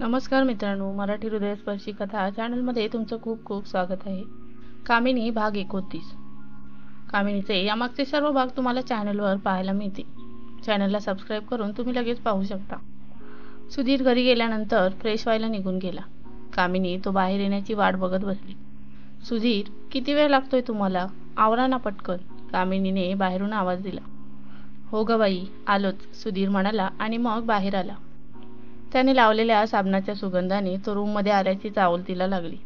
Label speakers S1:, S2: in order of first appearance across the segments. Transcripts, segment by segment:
S1: नमस्कार मित्रांनो, मराठी हृदयस्पर्शी कथा चॅनलमध्ये तुमचं खूप खूप स्वागत आहे. कामिनी भाग 29. कामिनीचे यामागचे सर्व भाग तुम्हाला चॅनलवर पाहायला मिळतील. चॅनलला सबस्क्राईब करून तुम्ही लगेच पाहू शकता. सुधीर घरी गेल्यानंतर फ्रेश व्हायला निघून गेला. कामिनी तो बाहेर येण्याची वाट बघत बसली. सुधीर, किती वेळ लागतोय तुम्हाला? आवरा ना पटकन, कामिनीने बाहेरून आवाज दिला. हो ग बाई, आलोच, सुधीर म्हणाला आणि मग बाहेर आला. त्याने लावलेल्या साबणाच्या सुगंधाने तो रूममध्ये आल्याची चावल तिला लागली.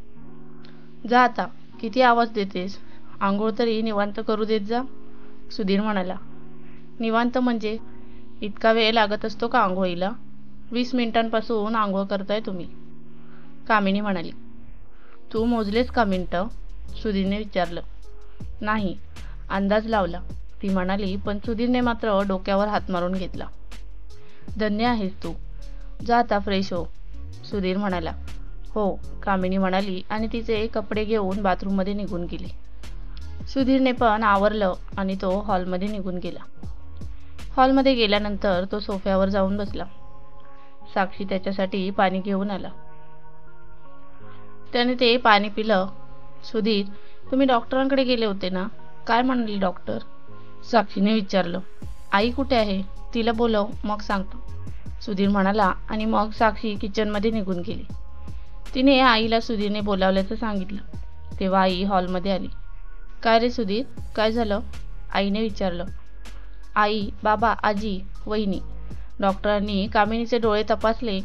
S1: जा आता, किती आवाज देतेस? आंघोळ तरी निवांत करू देत जा, सुधीर म्हणाला. निवांत म्हणजे? इतका वेळ लागत असतो का आंघोळीला? 20 मिनिटांपासून आंघोळ करताय तुम्ही, कामिनी म्हणाली. तू मोजलेस का मिनिटं? सुधीरने विचारलं. नाही, अंदाज लावला, ती म्हणाली. पण सुधीरने मात्र डोक्यावर हात मारून घेतला. धन्य आहेस तू, जा आता फ्रेश हो, सुधीर म्हणाला. हो, कामिनी म्हणाली आणि तिचे कपडे घेऊन बाथरूममध्ये निघून गेली. सुधीरने पण आवरलं आणि तो हॉलमध्ये निघून गेला. हॉलमध्ये गेल्यानंतर तो सोफ्यावर जाऊन बसला. साक्षी त्याच्यासाठी पाणी घेऊन आला. त्याने ते पाणी पिलं. सुधीर, तुम्ही डॉक्टरांकडे गेले होते ना? काय म्हणाली डॉक्टर? साक्षीने विचारलं. आई कुठे आहे? तिला बोलव, मग सांगतो, सुधीर म्हणाला आणि मग साक्षी किचनमध्ये निघून गेली. तिने आईला सुधीरने बोलावल्याचं सांगितलं. तेव्हा आई हॉलमध्ये आली. काय रे सुधीर, काय झालं? आईने विचारलं. आई, बाबा, आजी, वहिनी, डॉक्टरांनी कामिनीचे डोळे तपासले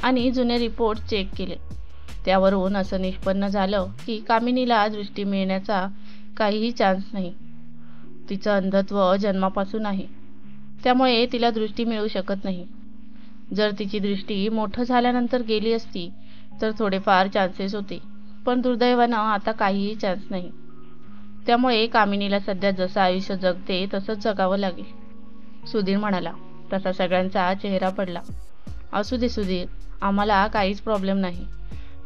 S1: आणि जुने रिपोर्ट चेक केले. त्यावरून असं निष्पन्न झालं की कामिनीला दृष्टी मिळण्याचा काहीही चान्स नाही. तिचं अंधत्व जन्मापासून आहे, त्यामुळे तिला दृष्टी मिळू शकत नाही. जर तिची दृष्टी मोठं झाल्यानंतर गेली असती तर थोडेफार चान्सेस होते, पण दुर्दैवानं आता काहीही चान्स नाही. त्यामुळे कामिनीला सध्या जसं आयुष्य जगते तसंच जगावं लागेल, सुधीर म्हणाला. तसा सगळ्यांचा चेहरा पडला. असू दे सुधीर, आम्हाला काहीच प्रॉब्लेम नाही.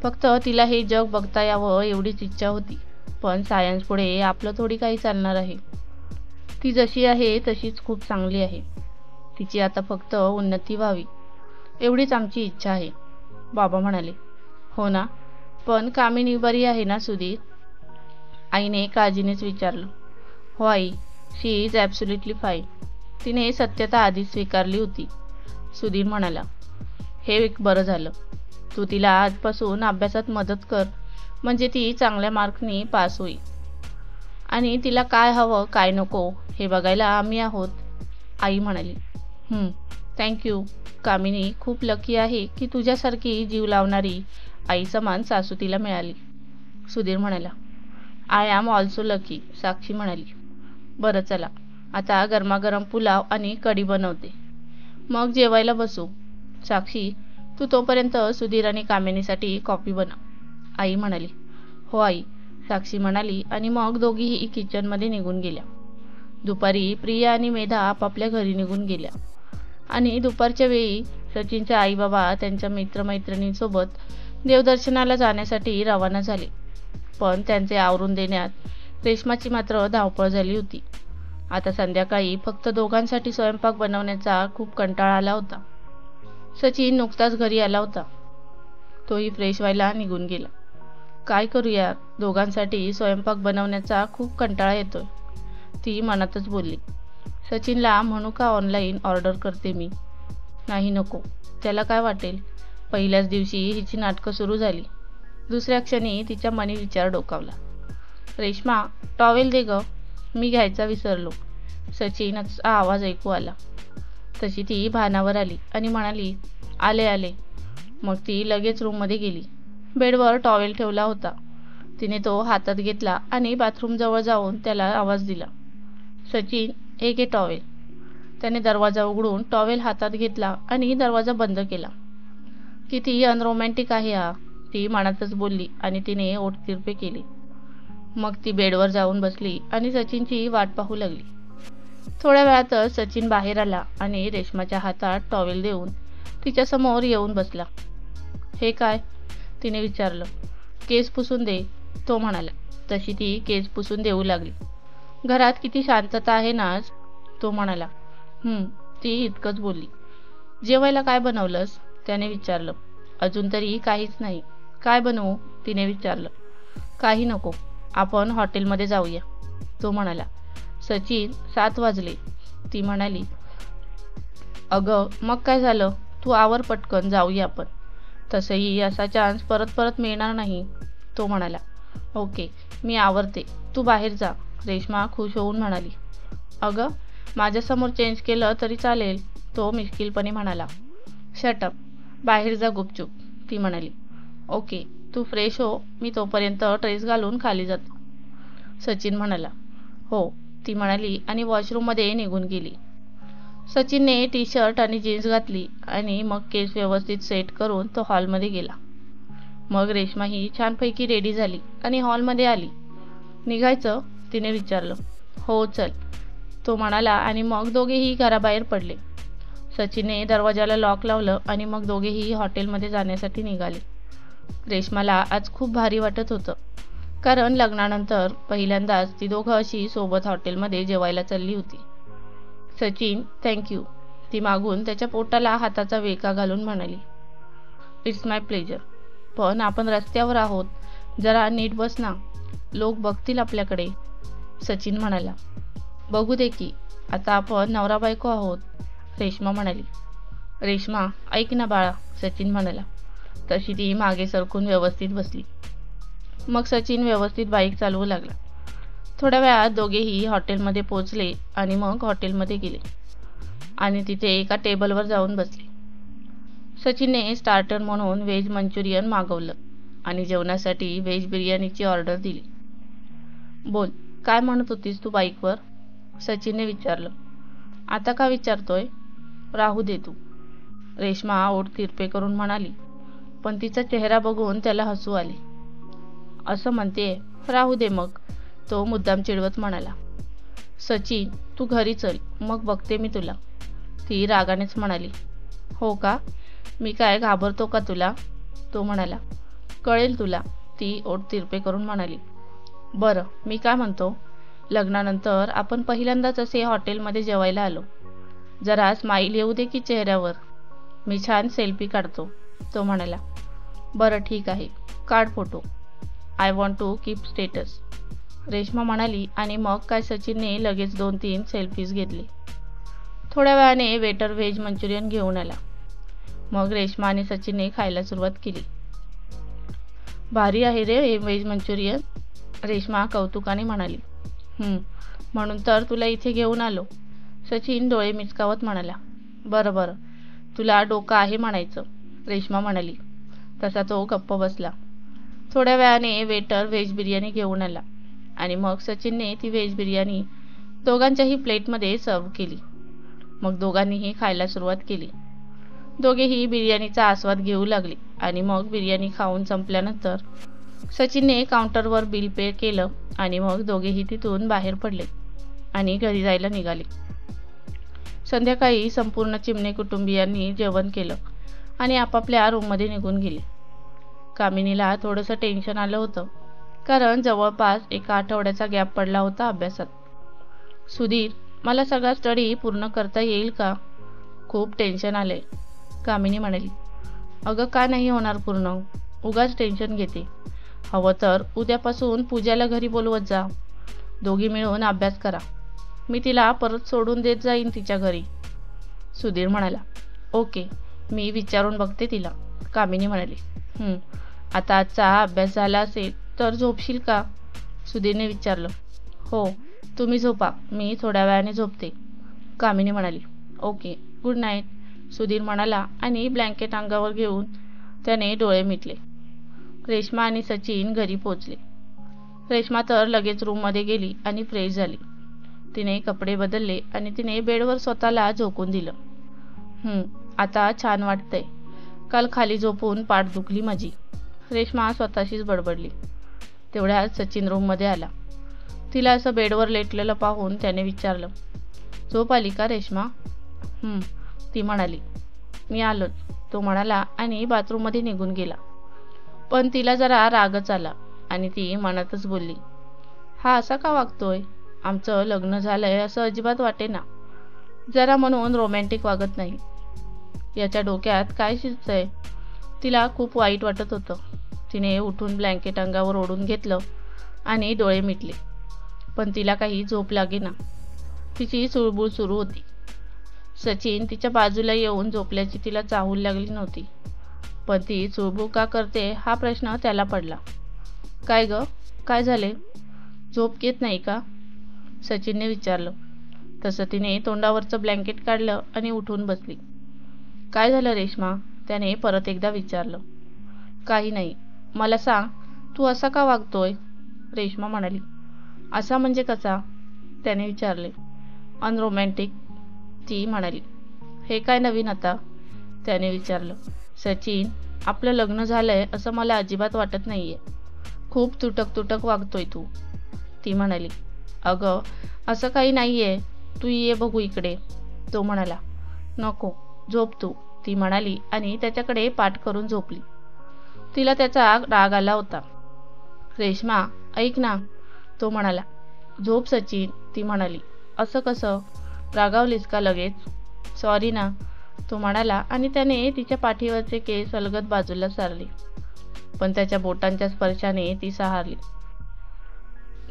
S1: फक्त तिला हे जग बघता यावं एवढीच इच्छा होती. पण सायन्स पुढे आपलं थोडी काही चालणार आहे. ती जशी आहे तशीच खूप चांगली आहे. तिची आता फक्त उन्नती व्हावी एवढीच आमची इच्छा आहे, बाबा म्हणाले. हो ना, पण कामिनी बरी आहे ना सुधीर? आईने काळजीनेच विचारलं. हो आई, शी इज ॲब्सोल्युटली फाईन. तिने सत्यता आधीच स्वीकारली होती, सुधीर म्हणाला. हे एक बरं झालं. तू तिला आजपासून अभ्यासात मदत कर, म्हणजे ती चांगल्या मार्कनी पास होईल. आणि तिला काय हवं काय नको हे बघायला आम्ही आहोत, आई म्हणाली. थँक्यू कामिनी, खूप लकी आहे की तुझ्यासारखी जीव लावणारी आई समान सासू तिला मिळाली, सुधीर म्हणाला. आय ॲम ऑल्सो लकी, साक्षी म्हणाली. बरं चला, आता गरमागरम पुलाव आणि कढी बनवते, मग जेवायला बसू. साक्षी, तू तोपर्यंत सुधीर आणि कामिनीसाठी कॉफी बनव, आई म्हणाली. हो आई, साक्षी म्हणाली आणि मग दोघीही किचनमध्ये निघून गेल्या. दुपारी प्रिया आणि मेधा आपापल्या घरी निघून गेल्या आणि दुपारच्या वेळी सचिनचे आई बाबा त्यांच्या मित्रमैत्रिणींसोबत देवदर्शनाला जाण्यासाठी रवाना झाले. पण त्यांचे आवरून देण्यात रेश्माची मात्र धावपळ झाली होती. आता संध्याकाळी फक्त दोघांसाठी स्वयंपाक बनवण्याचा खूप कंटाळा आला होता. सचिन नुकताच घरी आला होता. तोही फ्रेश व्हायला निघून गेला. काय करूया, दोघांसाठी स्वयंपाक बनवण्याचा खूप कंटाळा येतोय, ती मनातच बोलली. सचिनला म्हणू का ऑनलाईन ऑर्डर करते मी? नाही नको, त्याला काय वाटेल? पहिल्याच दिवशी हिची नाटकं सुरू झाली. दुसऱ्या क्षणी तिच्या मनी विचार डोकावला. रेश्मा, टॉवेल दे ग, मी घ्यायचा विसरलो, सचिनचा आवाज ऐकू आला. तशी ती भानावर आली आणि म्हणाली, आले आले. मग ती लगेच रूममध्ये गेली. बेडवर टॉवेल ठेवला होता. तिने तो हातात घेतला आणि बाथरूमजवळ जाऊन त्याला आवाज दिला. सचिन, हे घे टॉवेल. त्याने दरवाजा उघडून टॉवेल हातात घेतला आणि दरवाजा बंद केला. किती अनरोमॅन्टिक आहे हा, ती मनातच बोलली आणि तिने ओठतिरपे केले. मग ती बेडवर जाऊन बसली आणि सचिनची वाट पाहू लागली. थोड्या वेळातच सचिन बाहेर आला आणि रेश्माच्या हातात टॉवेल देऊन तिच्यासमोर येऊन बसला. हे काय, तिने विचारलं. केस पुसून दे, तो म्हणाला. तशी ती केस पुसून देऊ लागली. घरात किती शांतता आहे ना आज, तो म्हणाला. ती इतकंच बोलली. जेवायला काय बनवलंस, त्याने विचारलं. अजून तरी काहीच नाही. काय बनवू? तिने विचारलं. काही नको, आपण हॉटेलमध्ये जाऊया, तो म्हणाला. सचिन, 7 वाजले, ती म्हणाली. अगं मग काय झालं, तू आवर पटकन, जाऊया आपण. तसंही असा चान्स परत परत मिळणार नाही, तो म्हणाला. ओके, मी आवरते, तू बाहेर जा, रेश्मा खुश होऊन म्हणाली. अगं माझ्यासमोर चेंज केलं तरी चालेल, तो मिश्किलपणे म्हणाला. शटअप, बाहेर जा गुपचूप, ती म्हणाली. ओके, तू फ्रेश हो, मी तोपर्यंत ड्रेस घालून खाली जातो, सचिन म्हणाला. हो, ती म्हणाली आणि वॉशरूममध्ये निघून गेली. सचिनने टी शर्ट आणि जीन्स घातली आणि मग केस व्यवस्थित सेट करून तो हॉलमध्ये गेला. मग रेश्मा ही छानपैकी रेडी झाली आणि हॉलमध्ये आली. निघायचं, तिने विचारलं. हो चल, तो म्हणाला आणि मग दोघेही घराबाहेर पडले. सचिनने दरवाजाला लॉक लावलं आणि मग दोघेही हॉटेलमध्ये जाण्यासाठी निघाले. रेश्माला आज खूप भारी वाटत होतं, कारण लग्नानंतर पहिल्यांदाच ती दोघं अशी सोबत हॉटेलमध्ये जेवायला चालली होती. सचिन, थँक्यू, ती मागून त्याच्या पोटाला हाताचा वेका घालून म्हणाली. इट्स माय प्लेजर, पण आपण रस्त्यावर आहोत, जरा नीट बस ना, लोक बघतील आपल्याकडे, सचिन म्हणाला. बघू दे की, आता आपण नवरा बायको आहोत, रेश्मा म्हणाली. रेश्मा, ऐक ना बाळा, सचिन म्हणाला. तशी ती मागे सरकून व्यवस्थित बसली. मग सचिन व्यवस्थित बाईक चालवू लागला. थोड्या वेळात दोघेही हॉटेलमध्ये पोहोचले आणि मग हॉटेलमध्ये गेले आणि तिथे एका टेबलवर जाऊन बसले. सचिनने स्टार्टर म्हणून व्हेज मंचुरियन मागवलं आणि जेवणासाठी व्हेज बिर्याणीची ऑर्डर दिली. बोल, काय म्हणत होतीस तू बाईकवर, सचिनने विचारलं. आता का विचारतोय, राहू दे तू, रेश्मा ओठ तिरपे करून म्हणाली. पण तिचा चेहरा बघून त्याला हसू आले. असं म्हणतेय, राहू दे मग, तो मुद्दाम चिडवत म्हणाला. सचिन, तू घरी चल, मग बघते मी तुला, ती रागानेच म्हणाली. हो का, मी काय घाबरतो का तुला, तो म्हणाला. कळेल तुला, ती ओठ तिरपे करून म्हणाली. बरं, मी काय म्हणतो, लग्नानंतर आपण पहिल्यांदाच असे हॉटेलमध्ये जेवायला आलो, जरा स्माईल येऊ दे की चेहऱ्यावर, मी छान सेल्फी काढतो, तो म्हणाला. बरं ठीक आहे, काढ photo, I want to keep status, Reshma म्हणाली आणि मग काय सचिनने लगेच 2-3 सेल्फीज घेतले. थोड्या वेळाने वेटर व्हेज मंचुरियन घेऊन आला. मग रेश्मा आणि सचिनने खायला सुरुवात केली. भारी आहे रे हे व्हेज मंचुरियन, रेश्मा कौतुकाने म्हणाली. म्हणून तर तुला इथे घेऊन आलो, सचिन डोळे मिचकावत म्हणाला. बरं बरं, तुला डोकं आहे म्हणायचं, रेश्मा म्हणाली. तसा तो गप्प बसला. थोड्या वेळाने वेटर व्हेज बिर्याणी घेऊन आला आणि मग सचिनने ती व्हेज बिर्याणी दोघांच्याही प्लेटमध्ये सर्व केली. मग दोघांनीही खायला सुरुवात केली. दोघेही बिर्याणीचा आस्वाद घेऊ लागले आणि मग बिर्याणी खाऊन संपल्यानंतर सचिनने काउंटरवर बिल पे केलं आणि मग दोघेही तिथून बाहेर पडले आणि घरी जायला निघाले. संध्याकाळी संपूर्ण चिमणे कुटुंबियांनी जेवण केलं आणि आपापल्या रूममध्ये निघून गेले. कामिनीला थोडंसं टेन्शन आलं होतं, कारण जवळपास 1 आठवड्याचा गॅप पडला होता अभ्यासात. सुधीर, मला सगळा स्टडी पूर्ण करता येईल का, खूप टेन्शन आलंय, कामिनी म्हणाली. अगं का नाही होणार पूर्ण, उगाच टेन्शन घेते, हवं तर उद्यापासून पूजाला घरी बोलवत जा, दोघी मिळून अभ्यास करा, मी तिला परत सोडून देत जाईन तिच्या घरी, सुधीर म्हणाला. ओके, मी विचारून बघते तिला, कामिनी म्हणाली. आता आजचा अभ्यास झाला असेल तर झोपशील का, सुधीरने विचारलं. हो, तुम्ही झोपा, मी थोड्या वेळाने झोपते, कामिनी म्हणाली. ओके, गुड नाईट, सुधीर म्हणाला आणि ब्लँकेट अंगावर घेऊन त्याने डोळे मिटले. रेश्मा आणि सचिन घरी पोचले. रेश्मा तर लगेच रूममध्ये गेली आणि फ्रेश झाली. तिने कपडे बदलले आणि तिने बेडवर स्वतःला झोकून दिलं. आता छान वाटतंय, काल खाली झोपून पाठ दुखली माझी, रेश्मा स्वतःशीच बडबडली. तेवढ्यात सचिन रूममध्ये आला. तिला असं बेडवर लेटलेलं पाहून त्याने विचारलं. झोप आली का रेश्मा, ती म्हणाली. मी आलोच, तो म्हणाला आणि बाथरूममध्ये निघून गेला. पण तिला जरा रागच आला आणि ती मनातच बोलली, हा असा का वागतोय, आमचं लग्न झालंय असं अजिबात वाटेना, जरा म्हणून रोमॅन्टिक वागत नाही, याच्या डोक्यात काय शिजतंय. तिला खूप वाईट वाटत होतं. तिने उठून ब्लँकेट अंगावर ओढून घेतलं आणि डोळे मिटले, पण तिला काही झोप लागेना. तिची चुळबुळ सुरू होती. सचिन तिच्या बाजूला येऊन झोपल्याची तिला चाहूल लागली नव्हती, पण ती चुळबुळ का करते हा प्रश्न त्याला पडला. काय ग, काय झाले? झोप येत नाही का? सचिनने विचारलं. तसं तिने तोंडावरचं ब्लँकेट काढलं आणि उठून बसली. काय झालं रेश्मा? त्याने परत एकदा विचारलं. काही नाही, मला सांग, तू असा का वागतोय? रेश्मा म्हणाली. असा म्हणजे कसा? त्याने विचारले. अनरोमॅन्टिक, ती म्हणाली. हे काय नवीन आता? त्याने विचारलं. सचिन, आपलं लग्न झालंय असं मला अजिबात वाटत नाहीये. खूप तुटक तुटक वागतोय तू, ती म्हणाली. अगं, असं काही नाहीये, तू ये बघू इकडे, तो म्हणाला. नको, झोप तू, ती म्हणाली आणि त्याच्याकडे पाठ करून झोपली. तिला त्याचा राग आला होता. रेश्मा, ऐक ना, तो म्हणाला. झोप सचिन, ती म्हणाली. असं कसं? रागावलीस का लगेच? सॉरी ना, तो म्हणाला आणि त्याने तिच्या पाठीवरचे केस अलगद बाजूला सारले, पण त्याच्या बोटांच्या स्पर्शाने ती सहारली.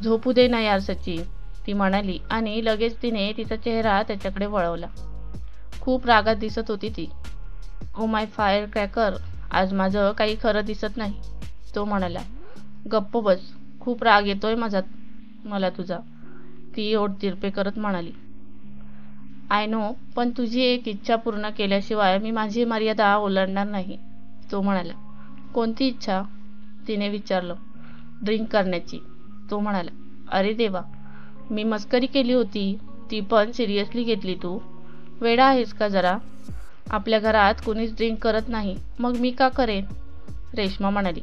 S1: झोपू दे ना यार सचिन, ती म्हणाली आणि लगेच तिने तिचा चेहरा त्याच्याकडे वळवला. खूप रागात दिसत होती ती. ओ माय फायर क्रॅकर, आज माझं काही खरं दिसत नाही, तो म्हणाला. गप्प बस, खूप राग येतोय मला तुझा, ती ओठ तिरपे करत म्हणाली. आय नो, पण तुझी एक इच्छा पूर्ण केल्याशिवाय मी माझी मर्यादा ओलांडणार नाही, तो म्हणाला. कोणती इच्छा? तिने विचारलं. ड्रिंक करण्याची, तो म्हणाला. अरे देवा, मी मस्करी केली होती, ती पण सिरियसली घेतली तू? वेडा आहेस का जरा? आपल्या घरात कुणीच ड्रिंक करत नाही, मग मी का करेन? रेश्मा म्हणाली.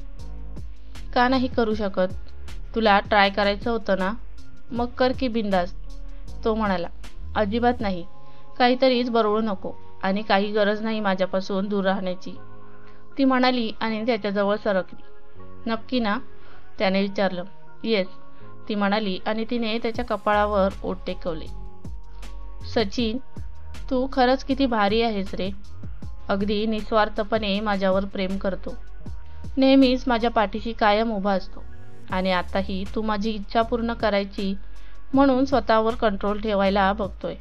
S1: का नाही करू शकत? तुला ट्राय करायचं होतं ना, मग कर की बिंदास, तो म्हणाला. अजिबात नाही, काहीतरीच बरळू नको आणि काही गरज नाही माझ्यापासून दूर राहण्याची, ती म्हणाली आणि त्याच्याजवळ सरकली. नक्की ना, त्याने विचारलं. येस, ती म्हणाली आणि तिने त्याच्या कपाळावर ओठ टेकवले. सचिन, तू खरंच किती भारी आहेस रे. अगदी निस्वार्थपणे माझ्यावर प्रेम करतो, नेहमीच माझ्या पाठीशी कायम उभा असतो आणि आताही तू माझी इच्छा पूर्ण करायची म्हणून स्वतःवर कंट्रोल ठेवायला बघतोय.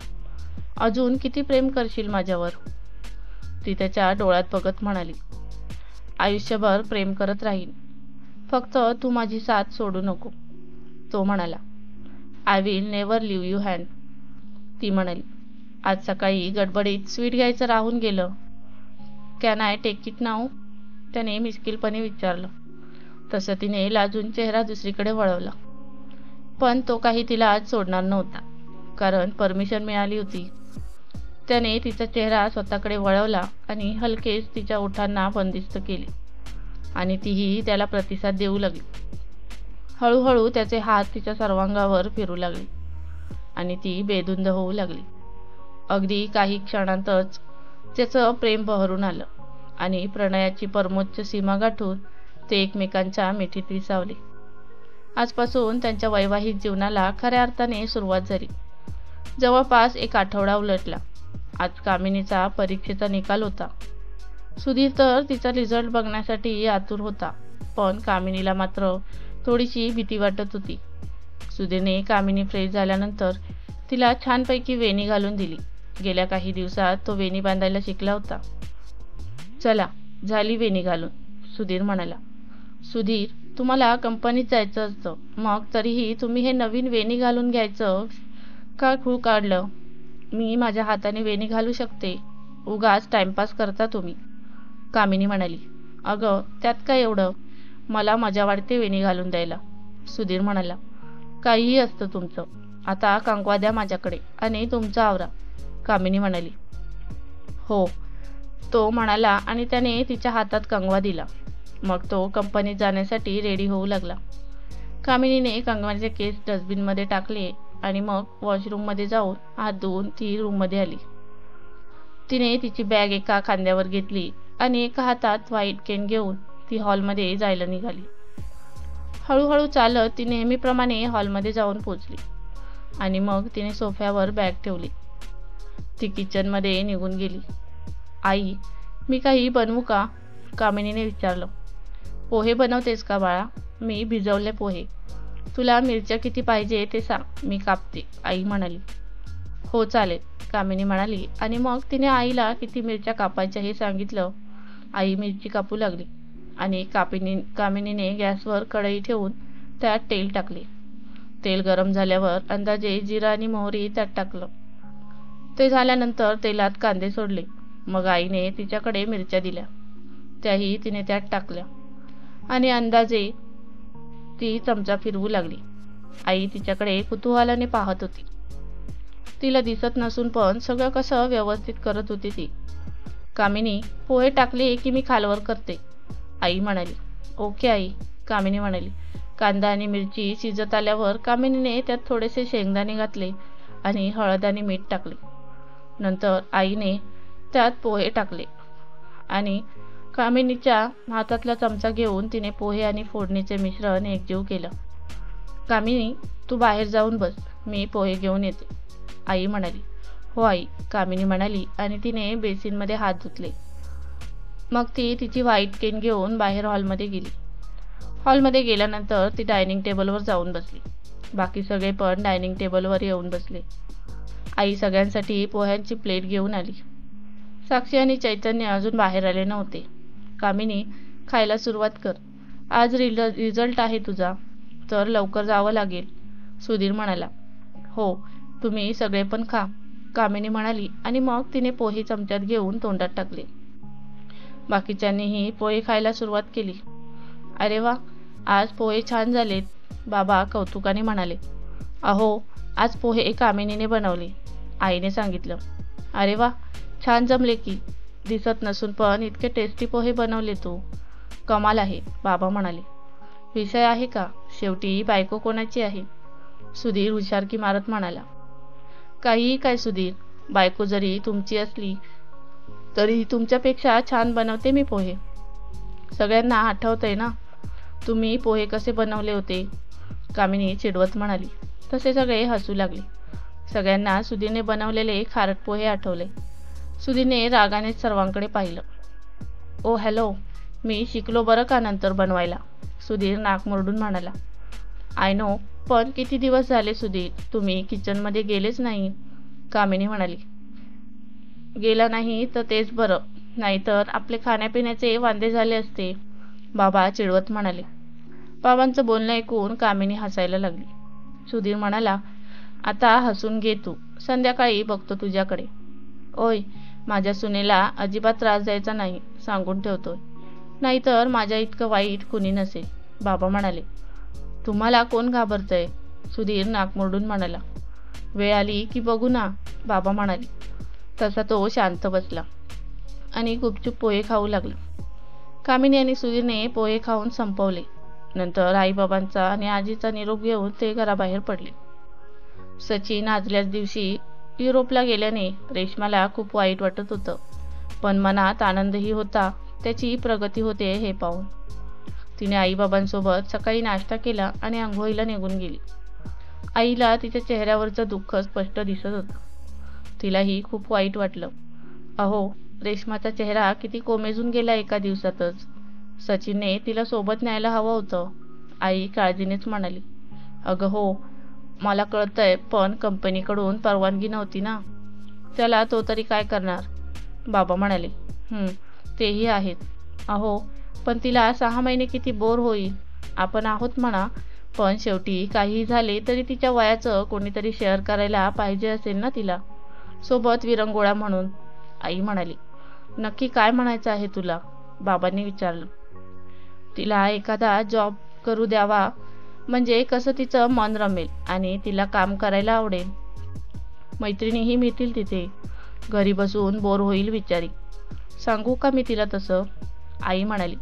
S1: अजून किती प्रेम करशील माझ्यावर? ती त्याच्या डोळ्यात बघत म्हणाली. आयुष्यभर प्रेम करत राहीन, फक्त तू माझी साथ सोडू नको, तो म्हणाला. I will never leave you hand, ती म्हणाली. आज सकाळी गडबडीत स्वीट घ्यायचं राहून गेलं. Can I take it now, त्याने मिश्किलपणे विचारलं. तसं तिने लाजून चेहरा दुसरीकडे वळवला, पण तो काही तिला आज सोडणार नव्हता, कारण परमिशन मिळाली होती. त्याने तिचा चेहरा स्वतःकडे वळवला आणि हलकेच तिच्या ओठांना बंदिस्त केले आणि तीही त्याला प्रतिसाद देऊ लागली. हळूहळू त्याचे हात तिच्या सर्वांगावर फिरू लागले आणि ती बेधुंद होऊ लागली. अगदी काही क्षणांतच त्याचं प्रेम बहरून आलं आणि प्रणयाची परमोच्च सीमा गाठून ते एकमेकांच्या मिठीत विसावले. आजपासून त्यांच्या वैवाहिक जीवनाला खऱ्या अर्थाने सुरुवात झाली. जवळपास एक आठवडा उलटला. आज कामिनीचा परीक्षेचा निकाल होता. सुधीर तर तिचा रिझल्ट बघण्यासाठी आतुर होता, पण कामिनीला मात्र थोडीशी भीती वाटत होती. सुधीरने कामिनी फ्रेश झाल्यानंतर तिला छानपैकी वेणी घालून दिली. गेल्या काही दिवसात तो वेणी बांधायला शिकला होता. चला, झाली वेणी घालून, सुधीर म्हणाला. सुधीर, तुम्हाला कंपनीत जायचं असतं, मग तरीही तुम्ही हे नवीन वेणी घालून घ्यायचं का खूळ काढलं? मी माझ्या हाताने वेणी घालू शकते, उगाच टाइमपास करता तुम्ही, कामिनी म्हणाली. अगं, त्यात काय एवढं, मला मजा वाटते वेणी घालून द्यायला, सुधीर म्हणाला. काहीही असतं तुमचं, आता कंगवा द्या माझ्याकडे आणि तुमचं आवरा, कामिनी म्हणाली. हो, तो म्हणाला आणि त्याने तिच्या हातात कंगवा दिला. मग तो कंपनीत जाण्यासाठी रेडी होऊ लागला. कामिनीने कंगवाचे केस डस्टबिनमध्ये टाकले आणि मग वॉशरूममध्ये जाऊन हात धुवून ती रूममध्ये आली. तिने तिची बॅग एका खांद्यावर घेतली आणि एका हातात व्हाईट केन घेऊन ती हॉलमध्ये जायला निघाली. हळूहळू चालत ती नेहमीप्रमाणे हॉलमध्ये जाऊन पोचली आणि मग तिने सोफ्यावर बॅग ठेवली. ती किचनमध्ये निघून गेली. आई, मी काही बनवू का? कामिनीने विचारलं. पोहे बनवतेस का बाळा? मी भिजवले पोहे. तुला मिरच्या किती पाहिजे ते सांग, मी कापते, आई म्हणाली. हो चालेल, कामिनी म्हणाली आणि मग तिने आईला किती मिरच्या कापायच्या हे सांगितलं. आई मिरची कापू लागली आणि कामिनीने गॅसवर कढई ठेवून त्यात तेल टाकले. तेल गरम झाल्यावर अंदाजे जिरा आणि मोहरी त्यात टाकलं. ते झाल्यानंतर तेलात कांदे सोडले. मग आईने तिच्याकडे मिरच्या दिल्या. त्याही तिने त्यात टाकल्या आणि अंदाजे ती चमचा फिरवू लागली. आई तिच्याकडे कुतूहलाने पाहत होती. तिला दिसत नसून पण सगळं कसं व्यवस्थित करत होती ती. कामिनी, पोहे टाकले की मी खालवर करते, आई म्हणाली. ओके आई, कामिनी म्हणाली. कांदा आणि मिरची शिजत आल्यावर कामिनीने त्यात थोडेसे शेंगदाणे घातले आणि हळद आणि मीठ टाकले. नंतर आईने त्यात पोहे टाकले आणि कामिनीच्या हातातला चमचा घेऊन तिने पोहे आणि फोडणीचे मिश्रण एकजीव केलं. कामिनी, तू बाहेर जाऊन बस, मी पोहे घेऊन येते, आई म्हणाली. हो आई, कामिनी म्हणाली आणि तिने बेसिनमध्ये हात धुतले. मग ती तिची व्हाईट केन घेऊन बाहेर हॉलमध्ये गेली. हॉलमध्ये गेल्यानंतर ती डायनिंग टेबलवर जाऊन बसली. बाकी सगळे पण डायनिंग टेबलवर येऊन बसले. आई सगळ्यांसाठी पोह्यांची प्लेट घेऊन आली. साक्षी आणि चैतन्य अजून बाहेर आले नव्हते. कामिनी, खायला सुरुवात कर, आज रिझल्ट आहे तुझा, तर लवकर जावं लागेल, सुधीर म्हणाला. हो, तुम्ही सगळे पण खा, कामिनी म्हणाली आणि मग तिने पोहे चमच्यात घेऊन तोंडात टाकले. बाकीच्यांनीही पोहे खायला सुरुवात केली. अरे वा, आज पोहे छान झालेत, बाबा कौतुकाने म्हणाले. अहो, आज पोहे कामिनीने बनवले, आईने सांगितलं. अरे वा, छान जमले की, दिसत नसून पण इतके टेस्टी पोहे बनवले तू, कमाल आहे, बाबा म्हणाले. विषय आहे का, शेवटी बायको कोणाची आहे, सुधीर हुशारकी मारत म्हणाला. काहीही काय सुधीर, बायको जरी तुमची असली तरी तुमच्यापेक्षा छान बनवते मी पोहे. सगळ्यांना आठवतंय ना तुम्ही पोहे कसे बनवले होते, कामिनी चिडवत म्हणाली. तसे सगळे हसू लागले. सगळ्यांना सुधीरने बनवलेले खारट पोहे आठवले. सुधीरने रागाने सर्वांकडे पाहिलं. ओ हॅलो, मी शिकलो बरं का नंतर बनवायला, सुधीर नाक मुरडून म्हणाला. आय नो, पण किती दिवस झाले सुधीर, तुम्ही किचनमध्ये गेलेच नाही, कामिनी म्हणाली. गेला नाही तर तेच बरं, नाहीतर आपले खाण्यापिण्याचे वांदे झाले असते, बाबा चिडवत म्हणाले. बाबांचं बोलणं ऐकून कामिनी हसायला लागली. सुधीर म्हणाला, आता हसून घे तू, संध्याकाळी बघतो तुझ्याकडे. ओय, माझ्या सुनेला अजिबात त्रास द्यायचा नाही, सांगून ठेवतोय, नाहीतर माझ्या इतकं वाईट कुणी नसेल, बाबा म्हणाले. तुम्हाला कोण घाबरतंय, सुधीर नाक मुरडून म्हणाला. वेळ आली की बघू ना, बाबा म्हणाले. तसा तो शांत बसला आणि गुपचूप पोहे खाऊ लागला. कामिनी आणि सुधीरने पोहे खाऊन संपवले. नंतर आईबाबांचा आणि आजीचा निरोप घेऊन ते घराबाहेर पडले. सचिन आदल्याच दिवशी युरोपला गेल्याने रेश्माला खूप वाईट वाटत होतं, पण मनात आनंदही होता, त्याची प्रगती होते हे पाहून. तिने आईबाबांसोबत सकाळी नाश्ता केला आणि आंघोळीला निघून गेली. आईला तिच्या चेहऱ्यावरचं दुःख स्पष्ट दिसत होतं. तिलाही खूप वाईट वाटलं. अहो, रेश्माचा चेहरा किती कोमेजून गेला एका दिवसातच. सचिनने तिला सोबत न्यायला हवं होतं, आई काळजीनेच म्हणाली. अगं हो, मला कळतंय, पण कंपनीकडून परवानगी नव्हती ना, त्याला तो तरी काय करणार, बाबा म्हणाले. तेही आहेत. अहो, पण तिला 6 महिने किती बोर होईल, आपण आहोत म्हणा, पण शेवटी काहीही झाले तरी तिच्या वयाचं कोणीतरी शेअर करायला पाहिजे असेल ना तिला, सोबत विरंगुळा म्हणून, आई म्हणाली. नक्की काय म्हणायचं आहे तुला, बाबांनी विचारलं. तिला एखादा जॉब करू द्यावा, म्हणजे कसं तिचं मन रमेल आणि तिला काम करायला आवडेल, मैत्रिणीही मिळतील तिथे, घरी बसून बोर होईल बिचारी. सांगू का मी तिला तसं, आई म्हणाली.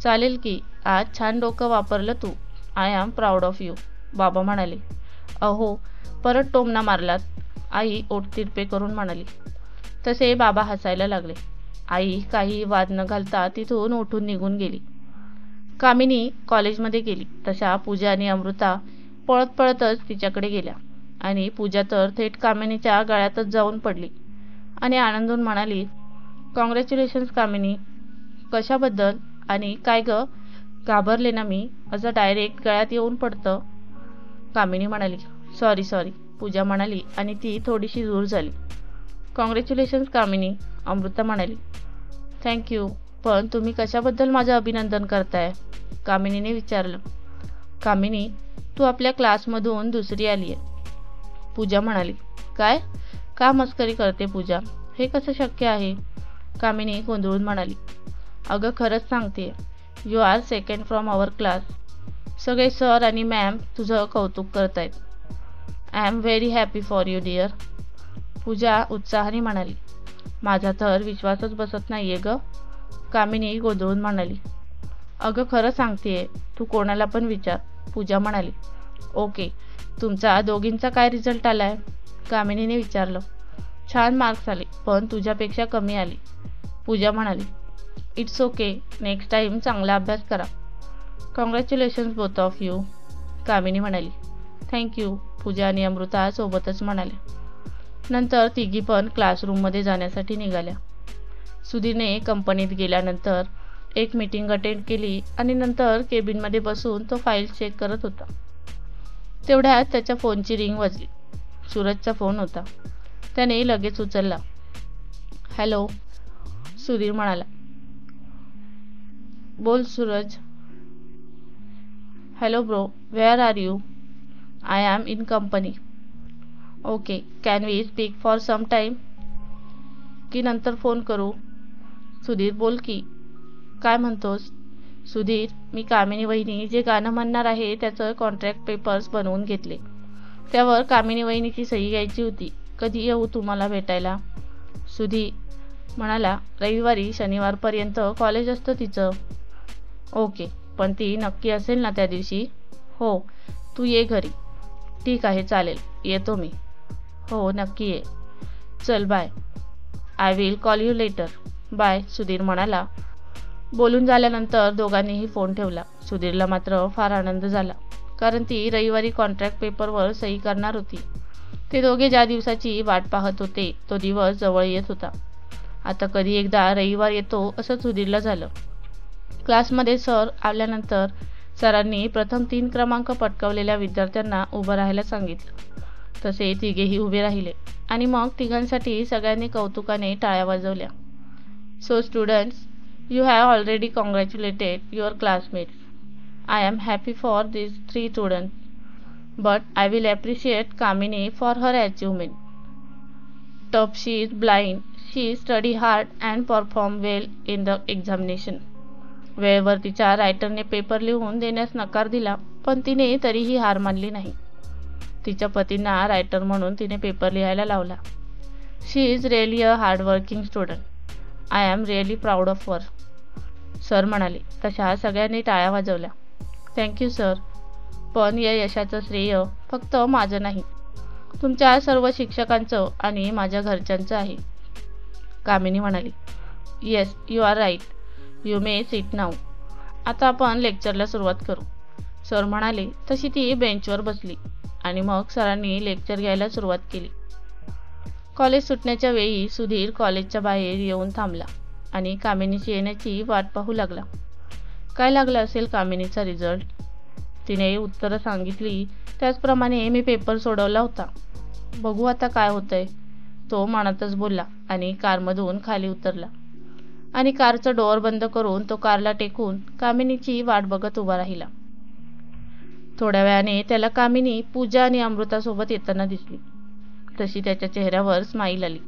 S1: चालेल की, आज छान डोकं वापरलं तू, I am proud of you, बाबा म्हणाले. अहो, परत टोमणा मारलात, आई ओठतिरपे करून म्हणाली. तसे बाबा हसायला लागले. आई काही वाद न घालता तिथून उठून निघून गेली. कामिनी कॉलेजमध्ये गेली तशा पूजा आणि अमृता पळत पळतच तिच्याकडे गेल्या आणि पूजा तर थेट कामिनीच्या गळ्यातच जाऊन पडली आणि आनंदून म्हणाली. कॉंग्रॅच्युलेशन्स कामिनी, कशाबद्दल आणि काय ग? घाबरले ना मी, असं डायरेक्ट गळ्यात येऊन पडतं. कामिनी म्हणाली. सॉरी. पूजा म्हणाली आणि ती थोडीशी दूर झाली. कॉंग्रॅच्युलेशन्स कामिनी, अमृता म्हणाली. थँक्यू, पण तुम्ही कशाबद्दल माझं अभिनंदन करताय? कामिनीने विचारलं. कामिनी, तू आपल्या क्लासमधून दुसरी आली आहे. पूजा म्हणाली. काय? का मस्करी करते पूजा? हे कसं शक्य आहे? कामिनी गोंधळून म्हणाली. अगं खरंच सांगते, you are second from our class. सगळे सर आणि मॅम तुझं कौतुक करतायत. I am very happy for you dear. Pooja उत्साहाने म्हणाली. माझा तर विश्वासच बसत नाहीये ग. कामिनी गोंधळून म्हणाली. अगं खरं सांगतेय, तू कोणाला पण विचार. पूजा म्हणाली. ओके, तुमचा दोघींचा काय रिझल्ट आलाय? कामिनीने विचारलं. छान मार्क्स आले, पण तुझ्यापेक्षा कमी आले. पूजा म्हणाली. इट्स ओके, नेक्स्ट टाइम चांगला अभ्यास करा. Congratulations both of you. Kamini म्हणाली. थँक्यू. पूजा आणि अमृता सोबतच म्हणाल्या. नंतर तिघी पण क्लासरूममध्ये जाण्यासाठी निघाल्या. सुधीरने कंपनीत गेल्यानंतर एक मीटिंग अटेंड केली आणि नंतर केबिनमध्ये बसून तो फाईल चेक करत होता. तेवढ्यात त्याच्या फोनची रिंग वाजली. सूरजचा फोन होता. त्याने लगेच उचलला. हॅलो, सुधीर म्हणाला. बोल Suraj. Hello bro, where are you? I am in company. Okay, can we speak for some time? की नंतर फोन करू? सुधीर बोल की. काय म्हणतोस? सुधीर, मी कामिनी वहिनी जे गाणं म्हणणार आहे त्याचं कॉन्ट्रॅक्ट पेपर्स बनवून घेतले. त्यावर कामिनी वहिनीची सही घ्यायची होती. कधी येऊ तुम्हाला भेटायला? सुधीर म्हणाला. रविवारी शनिवारपर्यंत कॉलेज असतं तिचं. ओके, पण ती नक्की असेल ना त्या दिवशी? हो, तू ये घरी. ठीक आहे, चालेल, येतो मी. हो, नक्की ये. चल bye. I will call you later. Bye, Sudhir म्हणाला. बोलून झाल्यानंतर दोघांनीही फोन ठेवला. सुधीरला मात्र फार आनंद झाला, कारण ती रविवारी कॉन्ट्रॅक्ट पेपरवर सही करणार होती. ते दोघे ज्या दिवसाची वाट पाहत होते तो दिवस जवळ येत होता. आता कधी एकदा रविवार येतो असं सुधीरला झालं. क्लासमध्ये सर आल्यानंतर सरांनी प्रथम 3 क्रमांक पटकावलेल्या विद्यार्थ्यांना उभं राहायला सांगितलं. तसे तिघेही उभे राहिले आणि मग तिघांसाठी सगळ्यांनी कौतुकाने टाळ्या वाजवल्या. So students, you have already congratulated your classmates. I am happy for these 3 students, but I will appreciate Kamini for her achievement. Tough, she is blind. She studied hard and performed well in the examination. वेळेवर तिच्या रायटरने paper लिहून देण्यास नकार दिला, पण तिने तरीही हार मानली नाही. तिच्या पतींना रायटर म्हणून तिने पेपर लिहायला लावला. She is really a hardworking student. I am really proud of her. Sir म्हणाले. तशा सगळ्यांनी टाळ्या वाजवल्या. थँक्यू सर, पण या यशाचं श्रेय फक्त माझं नाही, तुमच्या सर्व शिक्षकांचं आणि माझ्या घरच्यांचं आहे. कामिनी म्हणाली. Yes, you are right. You may sit now. आता आपण लेक्चरला सुरुवात करू. सर म्हणाले. तशी ती बेंचवर बसली आणि मग सरांनी लेक्चर घ्यायला सुरुवात केली. कॉलेज सुटण्याच्या वेळी सुधीर कॉलेजच्या बाहेर येऊन थांबला आणि कामिनीची येण्याची वाट पाहू लागला. काय लागला असेल कामिनीचा रिझल्ट? तिने उत्तरं सांगितली त्याचप्रमाणे मी पेपर सोडवला होता. बघू आता काय होतंय, तो मनातच बोलला आणि कारमधून खाली उतरला आणि कारचं डोअर बंद करून तो कारला टेकून कामिनीची वाट बघत उभा राहिला. थोड्या वेळाने त्याला कामिनी, पूजा आणि अमृतासोबत येताना दिसली. तशी त्याच्या चेहऱ्यावर स्माईल आली.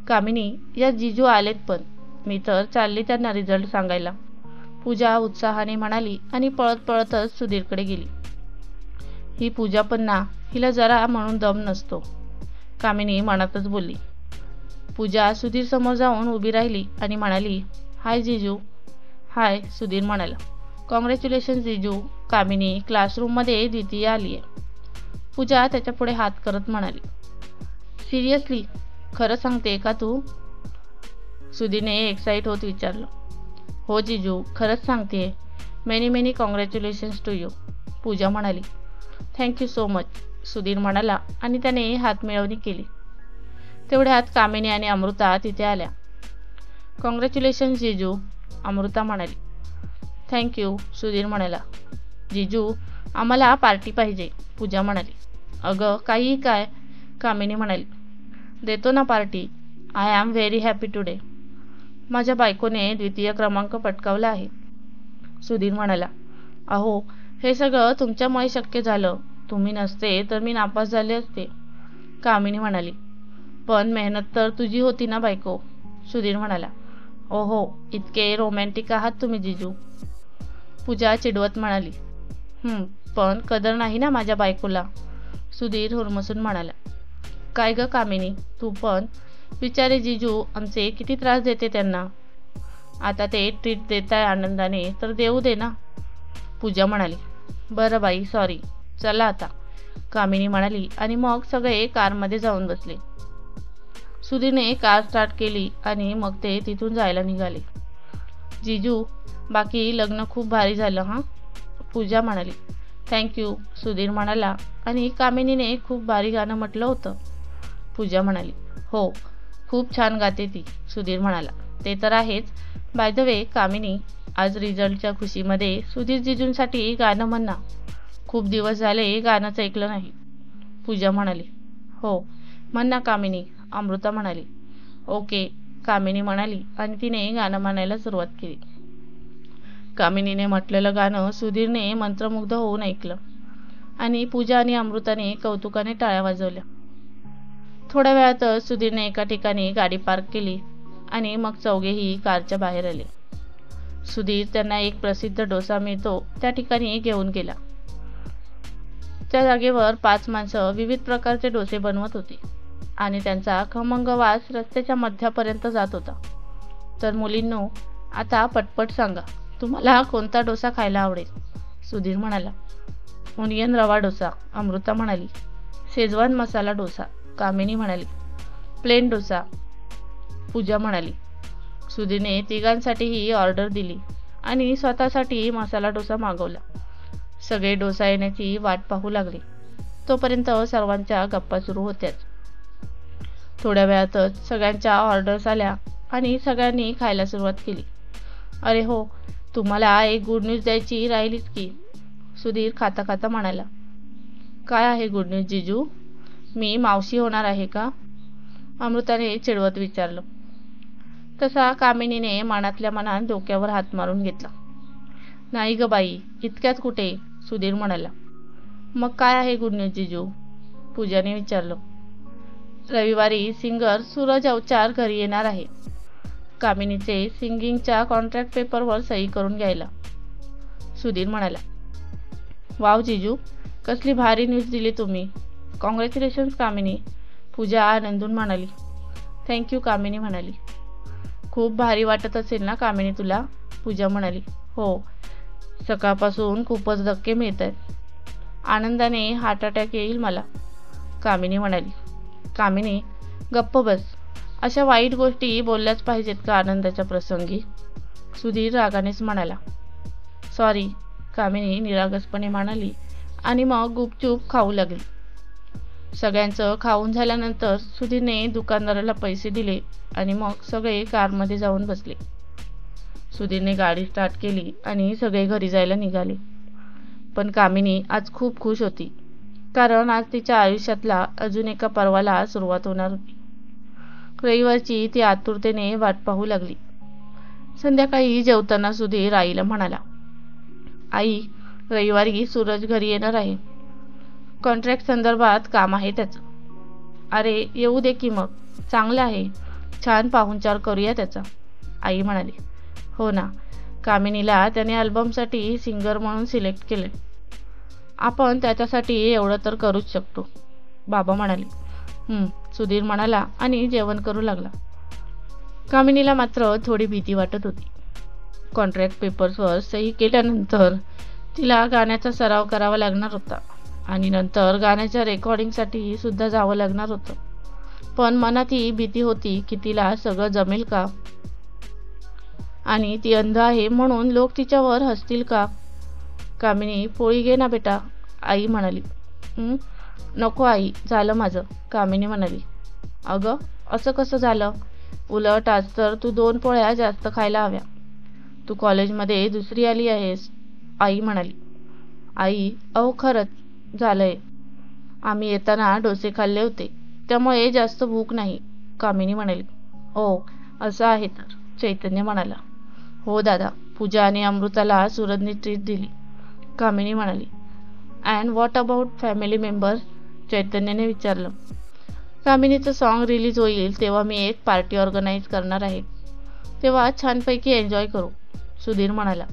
S1: कामिनी, या जिजू आलेत पण. मी तर चालली त्यांना रिझल्ट सांगायला. पूजा उत्साहाने म्हणाली आणि पळत पळतच सुधीरकडे गेली. ही पूजा पण ना, हिला जरा म्हणून दम नसतो, कामिनी मनातच बोलली. पूजा सुधीर समोर जाऊन उभी राहिली आणि म्हणाली. हाय जिजू. हाय, सुधीर म्हणाला. कॉंग्रॅच्युलेशन्स जिजू. कामिनी क्लासरूममध्ये द्वितीय आली आहे. पूजा त्याच्या पुढे हात करत म्हणाली. सिरियसली, खरं सांगते का तू? सुधीरने एक्साइट होत विचारलं. हो जिजू, खरंच सांगते. Many many congratulations to you. Pooja म्हणाली. थँक्यू सो मच, सुधीर म्हणाला आणि त्याने हात मिळवणी केली. तेवढ्यात कामिनी आणि अमृता तिथे आल्या. कॉंग्रॅच्युलेशन्स जिजू. अमृता म्हणाली. थँक्यू, सुधीर म्हणाला. जिजू, आम्हाला पार्टी पाहिजे, पूजा म्हणाली. अगं काहीही काय, कामिनी म्हणाली. देतो ना party. I am very happy today. माझ्या बायकोने द्वितीय क्रमांक पटकावला आहे, सुधीर म्हणाला. अहो, हे सगळं तुमच्यामुळे शक्य झालं. तुम्ही नसते तर मी नापास झाले असते, कामिनी म्हणाली. पण मेहनत तर तुझी होती ना बायको, सुधीर म्हणाला. ओहो, इतके रोमॅन्टिक आहात तुम्ही जिजू, पूजा चिडवत म्हणाली. पण कदर नाही ना माझ्या बायकोला, सुधीर हुरमसून म्हणाला. काय ग कामिनी, तू पण. बिचारे जिजू आमचे किती त्रास देते त्यांना. आता ते ट्रीट देत आहे आनंदाने तर देऊ दे ना, पूजा म्हणाली. बरं बाई, सॉरी. चला आता, कामिनी म्हणाली आणि मग सगळे कारमध्ये जाऊन बसले. सुधीरने कार स्टार्ट केली आणि मग ते तिथून जायला निघाले. जिजू, बाकी लग्न खूप भारी झालं हां, पूजा म्हणाली. थँक्यू, सुधीर म्हणाला. आणि कामिनीने खूप भारी गाणं म्हटलं होतं, पूजा म्हणाली. हो, खूप छान गाते ती, सुधीर म्हणाला. ते तर आहेच. बाय द वे कामिनी, आज रिझल्टच्या खुशीमध्ये सुधीर जिजूंसाठी गाणं म्हण ना. खूप दिवस झाले गाणंच ऐकलं नाही, पूजा म्हणाली. हो, म्हण ना कामिनी, अमृता म्हणाली. ओके, कामिनी म्हणाली आणि तिने गाणं म्हणायला सुरुवात केली. कामिनीने म्हटलेलं गाणं सुधीरने मंत्रमुग्ध होऊन ऐकलं आणि पूजा आणि अमृताने कौतुकाने टाळ्या वाजवल्या. थोड्या वेळातच सुधीरने एका ठिकाणी गाडी पार्क केली आणि मग चौघेही कारच्या बाहेर आले. सुधीर त्यांना एक प्रसिद्ध डोसा मिळतो त्या ठिकाणी घेऊन गेला. त्या जागेवर 5 माणसं विविध प्रकारचे डोसे बनवत होते आणि त्यांचा खमंग वास रस्त्याच्या मध्यापर्यंत जात होता. तर मुलींनो, आता पटपट सांगा, तुम्हाला कोणता डोसा खायला आवडेल, सुधीर म्हणाला. ओनियन रवा डोसा, अमृता म्हणाली. शेजवान मसाला डोसा, कामिनी म्हणाली. प्लेन डोसा, पूजा म्हणाली. सुधीरने तिघांसाठीही ऑर्डर दिली आणि स्वतःसाठी मसाला डोसा मागवला. सगळे डोसा येण्याची वाट पाहू लागले. तोपर्यंत सर्वांच्या गप्पा सुरू होत्याच. थोड्या वेळातच सगळ्यांच्या ऑर्डर्स आल्या आणि सगळ्यांनी खायला सुरुवात केली. अरे हो, तुम्हाला एक गुड न्यूज द्यायची राहिलीच की, सुधीर खाता खाता म्हणाला. काय आहे गुड न्यूज जिजू? मी मावशी होणार आहे का, अमृताने चिडवत विचारलं. तसा कामिनीने मनातल्या मनात डोक्यावर हात मारून घेतला. नाही ग बाई, इतक्यात कुठे, सुधीर म्हणाला. मग काय आहे गुड न्यूज जिजू, पूजाने विचारलं. रविवारी सिंगर सूरज अवचार घरी येणार आहे, कामिनीचे सिंगिंगच्या कॉन्ट्रॅक्ट पेपरवर सही करून घ्यायला, सुधीर म्हणाला. वाव जिजू, कसली भारी न्यूज दिली तुम्ही. कॉंग्रॅच्युलेशन्स कामिनी, पूजा आनंदून म्हणाली. थँक्यू, कामिनी म्हणाली. खूप भारी वाटत असेल ना कामिनी तुला, पूजा म्हणाली. हो, सकाळपासून खूपच धक्के मिळत आहेत. आनंदाने हार्ट अटॅक येईल मला, कामिनी म्हणाली. कामिनी, गप्प बस. अशा वाईट गोष्टी बोलल्याच पाहिजेत का आनंदाच्या प्रसंगी, सुधीर रागानेच म्हणाला. सॉरी, कामिनी निरागसपणे म्हणाली आणि मग गुपचूप खाऊ लागली. सगळ्यांचं खाऊन झाल्यानंतर सुधीरने दुकानदाराला पैसे दिले आणि मग सगळे कारमध्ये जाऊन बसले. सुधीरने गाडी स्टार्ट केली आणि सगळे घरी जायला निघाले. पण कामिनी आज खूप खुश होती, कारण आज तिच्या आयुष्यातला अजून एका पर्वाला सुरुवात होणार होती. रविवारची ती आतुरतेने वाट पाहू लागली. संध्याकाळी जेवताना सुधीर आईला म्हणाला. आई, रविवारी सूरज घरी येणार आहे. कॉन्ट्रॅक्ट संदर्भात काम आहे त्याचं. अरे येऊ दे की मग, चांगलं आहे. छान पाहुणचार करूया त्याचा, आई म्हणाली. हो ना, कामिनीला त्याने अल्बमसाठी सिंगर म्हणून सिलेक्ट केले. आपण त्याच्यासाठी एवढं तर करूच शकतो, बाबा म्हणाले. सुधीर म्हणाला आणि जेवण करू लागला. कामिनीला मात्र थोडी भीती वाटत होती. कॉन्ट्रॅक्ट पेपर्सवर सही केल्यानंतर तिला गाण्याचा सराव करावा लागणार होता आणि नंतर गाण्याच्या रेकॉर्डिंगसाठी सुद्धा जावं लागणार होतं. पण मनात ही भीती होती की तिला सगळं जमेल का आणि ती अंध आहे म्हणून लोक तिच्यावर हसतील का. कामिनी, पोळी घे ना बेटा, आई म्हणाली. नको आई, झालं माझं, कामिनी म्हणाली. अगं असं कसं झालं? उलट आज तर तू 2 पोळ्या जास्त खायला हव्या, तू कॉलेजमध्ये दुसरी आली आहेस, आई म्हणाली. आई, अहो खरंच झालंय. आम्ही येताना डोसे खाल्ले होते, त्यामुळे जास्त भूक नाही, कामिनी म्हणाली. ओ, असं आहे तर, चैतन्य म्हणाला. हो दादा, पूजा आणि अमृताला सूरजने ट्रीट दिली, कामिनी म्हणाली. And what about family members, चैतन्याने विचारलं. कामिनीचं सॉन्ग रिलीज होईल तेव्हा मी एक पार्टी ऑर्गनाईज करणार आहे, तेव्हा छानपैकी एन्जॉय करू, सुधीर म्हणाला.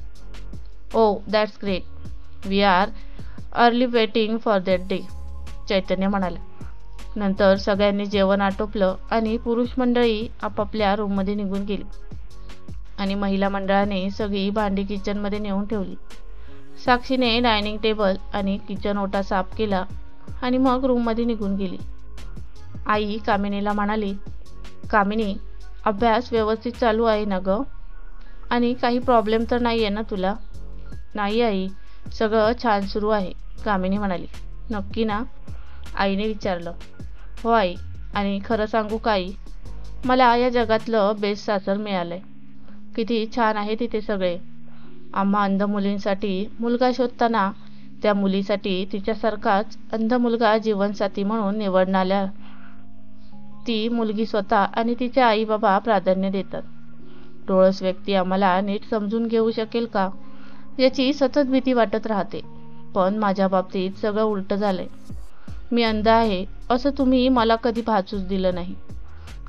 S1: Oh, that's great. We are early waiting for that day, Chaitanya म्हणाला. नंतर सगळ्यांनी जेवण आटोपलं आणि पुरुष मंडळी आपापल्या रूममध्ये निघून गेली आणि महिला मंडळाने सगळी भांडी किचनमध्ये नेऊन ठेवली. साक्षीने डायनिंग टेबल आणि किचन ओटा साफ केला आणि मग रूममध्ये निघून गेली. आई कामिनीला म्हणाली, कामिनी, अभ्यास व्यवस्थित चालू आहे ना गं? आणि काही प्रॉब्लेम तर नाही आहे ना तुला? नाही आई, सगळं छान सुरू आहे, कामिनी म्हणाली. नक्की ना, आईने विचारलं. हो आई, आणि खरं सांगू का आई, मला या जगातलं बेस्ट सासर मिळालंय. किती छान आहे तिथे सगळे. आम्हा अंध मुलींसाठी मुलगा शोधताना त्या मुलीसाठी तिच्यासारखाच अंध मुलगा जीवनसाथी म्हणून निवडणाऱ्या ती मुलगी स्वतः आणि तिचे आई बाबा प्राधान्य देतात. डोळस व्यक्ती आम्हाला नीट समजून घेऊ शकेल का, याची सतत भीती वाटत राहते. पण माझ्या बाबतीत सगळं उलटं झालंय. मी अंध आहे असं तुम्ही मला कधी भासूच दिलं नाही.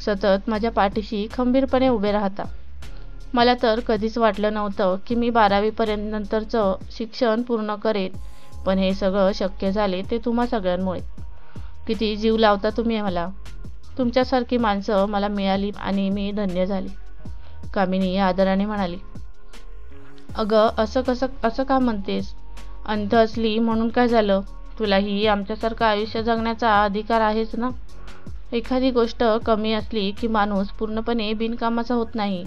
S1: सतत माझ्या पाठीशी खंबीरपणे उभे राहता. मला तर कधीच वाटलं नव्हतं की मी 12वी नंतरचं शिक्षण पूर्ण करेन, पण हे सगळं शक्य झाले ते तुम्हा सगळ्यांमुळे. किती जीव लावता तुम्ही मला. तुमच्यासारखी माणसं मला मिळाली आणि मी धन्य झाले, कामिनी आदराने म्हणाली. अगं, असं का म्हणतेस? अंध असली म्हणून काय झालं? तुलाही आमच्यासारखं आयुष्य जगण्याचा अधिकार आहेच ना. एखादी गोष्ट कमी असली की माणूस पूर्णपणे बिनकामाचा होत नाही.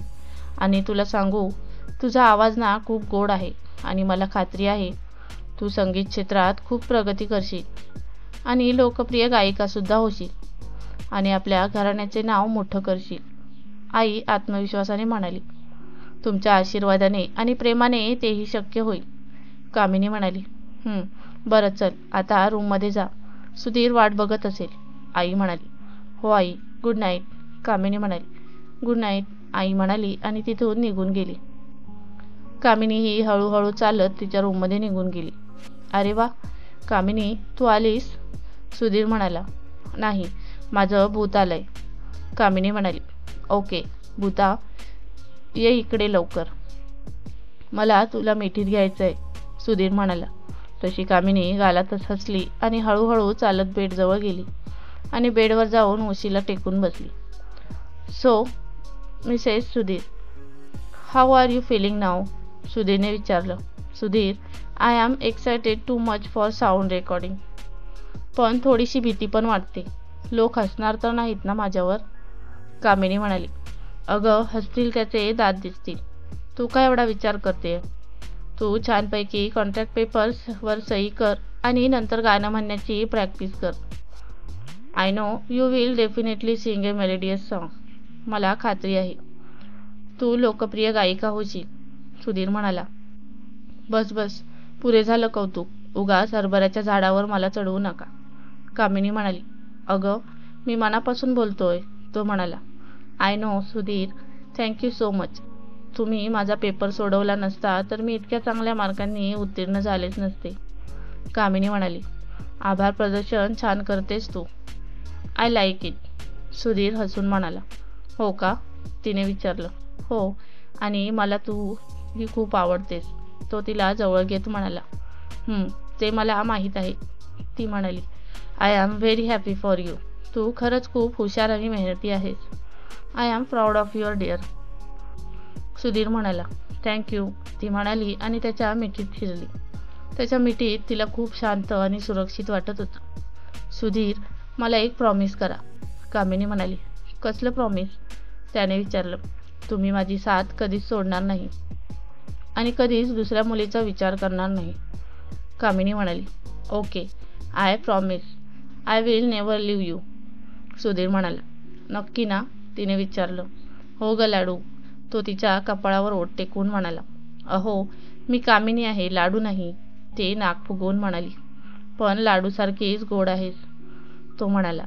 S1: आणि तुला सांगू, तुझा आवाज ना खूप गोड आहे आणि मला खात्री आहे तू संगीत क्षेत्रात खूप प्रगती करशील आणि लोकप्रिय गायिकासुद्धा होशील आणि आपल्या घराण्याचे नाव मोठं करशील, आई आत्मविश्वासाने म्हणाली. तुमच्या आशीर्वादाने आणि प्रेमाने तेही शक्य होईल, कामिनी म्हणाली. बरं चल, आता रूममध्ये जा, सुधीर वाट बघत असेल, आई म्हणाली. हो आई, गुड नाईट, कामिनी म्हणाली. गुड नाईट, आई म्हणाली आणि तिथून निघून गेली. कामिनी ही हळूहळू चालत तिच्या रूममध्ये निघून गेली. अरे वा कामिनी, तू आलीस, सुधीर म्हणाला. नाही, माझं भूत आलंय, कामिनी म्हणाली. ओके भूता, ये इकडे लवकर, मला तुला मिठीत घ्यायचंय, सुधीर म्हणाला. तशी कामिनी गालातच हसली आणि हळूहळू चालत बेडजवळ गेली आणि बेडवर जाऊन उशीला टेकून बसली. So Mrs Sudhir, how are you feeling now, सुधीरने विचारलं. Sudhir, I am excited too much for sound recording. पण थोडीशी भीती पण वाटते. लोक हसणार तर नाहीत ना माझ्यावर, कामिनी म्हणाली. अगं, हसतील त्याचे दात दिसतील. तू काय एवढा विचार करते? तू छानपैकी कॉन्ट्रॅक्ट पेपर्सवर सही कर आणि नंतर गाणं म्हणण्याची प्रॅक्टिस कर. I know you will definitely sing a melodious song. मला खात्री आहे तू लोकप्रिय गायिका होशील, सुधीर म्हणाला. बस बस, पुरे झालं कौतुक. उगाच हरभऱ्याच्या झाडावर मला चढवू नका, कामिनी म्हणाली. अगं, मी मनापासून बोलतोय, तो म्हणाला. I know Sudhir, thank you so much. तुम्ही माझा पेपर सोडवला नसता तर मी इतक्या चांगल्या मार्कांनी उत्तीर्ण झालेच नसते, कामिनी म्हणाली. आभार प्रदर्शन छान करतेस तू. आय लाईक इट, सुधीर हसून म्हणाला. हो का, तिने विचारलं. हो, आणि मला तू ही खूप आवडतेस, तो तिला जवळ घेत म्हणाला. ते मला माहीत आहे, ती म्हणाली. I am very happy for you. तू खरंच खूप हुशार आणि मेहनती आहेस. I am proud of your dear, Sudhir म्हणाला. थँक्यू, ती म्हणाली आणि त्याच्या मिठीत शिरली. त्याच्या मिठीत तिला खूप शांत आणि सुरक्षित वाटत होतं. सुधीर, मला एक प्रॉमिस करा, कामिनी म्हणाली. कसलं प्रॉमिस, त्याने विचारलं. तुम्ही माझी साथ कधीच सोडणार नाही आणि कधीच दुसऱ्या मुलीचा विचार करणार नाही, कामिनी म्हणाली. Okay, I promise I will never leave you, Sudhir म्हणाला. नक्की ना, तिने विचारलं. हो ग लाडू, तो तिच्या कपाळावर ओठ टेकवून म्हणाला. अहो, मी कामिनी आहे, लाडू नाही, ते नाक फुगवून म्हणाली. पण लाडूसारखीच गोड आहेस, तो म्हणाला.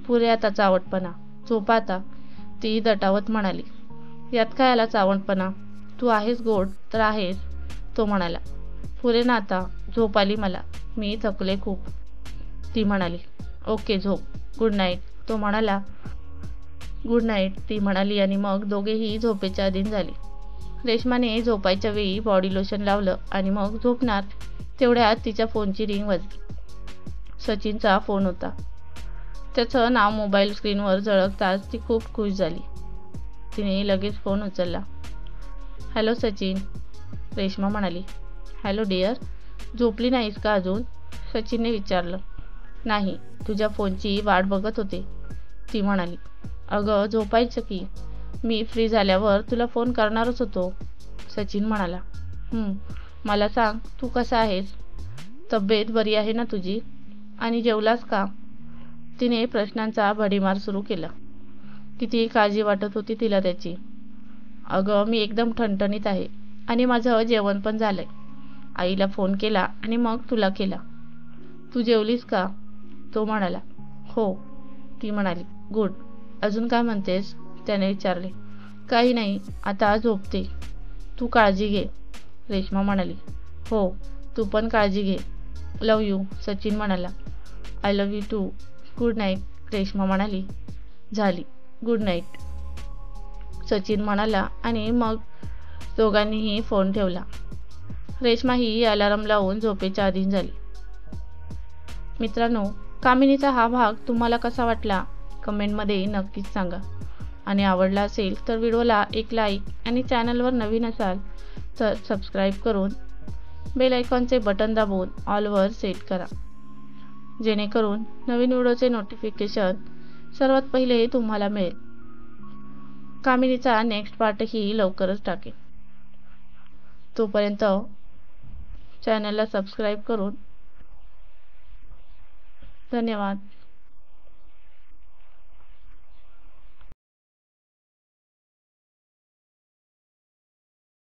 S1: पुरे आता चावटपणा, झोपा आता, ती दटावत म्हणाली. यात काय आला चावटपणा, तू आहेस गोड तर आहेस, तो म्हणाला. पुरे ना आता, झोप आली मला, मी थकले खूप, ती म्हणाली. ओके झोप, गुड नाईट, तो म्हणाला. गुड नाईट, ती म्हणाली आणि मग दोघेही झोपेच्या अधीन झाले. रेश्माने झोपायच्या वेळी बॉडी लोशन लावलं आणि मग झोपणार तेवढ्यात तिच्या फोनची रिंग वाजली. सचिनचा फोन होता. त्याचं नाव मोबाईल स्क्रीनवर झळकताच ती खूप खुश झाली. तिने लगेच फोन उचलला. हॅलो सचिन, रेश्मा म्हणाली. हॅलो डिअर, झोपली नाहीस का अजून, सचिनने विचारलं. नाही, तुझ्या फोनची वाट बघत होते, ती म्हणाली. अगं झोपायचं की, मी फ्री झाल्यावर तुला फोन करणारच होतो, सचिन म्हणाला. मला सांग, तू कसा आहेस, तब्येत बरी आहे ना तुझी, आणि जेवलास का, तिने प्रश्नांचा भडीमार सुरू केला. किती काळजी वाटत होती तिला त्याची. अगं मी एकदम ठणठणीत आहे आणि माझं जेवण पण झालंय. आईला फोन केला आणि मग तुला केला. तू जेवलीस का, तो म्हणाला. हो, ती म्हणाली. गुड, अजून काय म्हणतेस, त्याने विचारले. काही नाही, आता झोपते, तू काळजी घे, रेश्मा म्हणाली. हो, तू पण काळजी घे, लव यू, सचिन म्हणाला. I love you too, good night, Reshma म्हणाली. झाली, गुड नाईट, सचिन म्हणाला आणि मग दोघांनीही फोन ठेवला. रेश्मा ही अलार्म लावून झोपेच्या अधीन झाली. मित्रांनो, कामिनीचा हा भाग तुम्हाला कसा वाटला कमेंटमध्ये नक्कीच सांगा. आणि आवडला असेल तर व्हिडिओला एक लाईक आणि चॅनलवर नवीन असाल तर सबस्क्राईब करून बेल आयकॉनचे बटन दाबून ऑलवर सेट करा, जेणेकरून नवीन व्हिडिओचे नोटिफिकेशन सर्वात पहिले तुम्हाला मिळेल. कामिनीचा नेक्स्ट पार्टही लवकरच टाकेल. तोपर्यंत चॅनलला सबस्क्राईब करून धन्यवाद.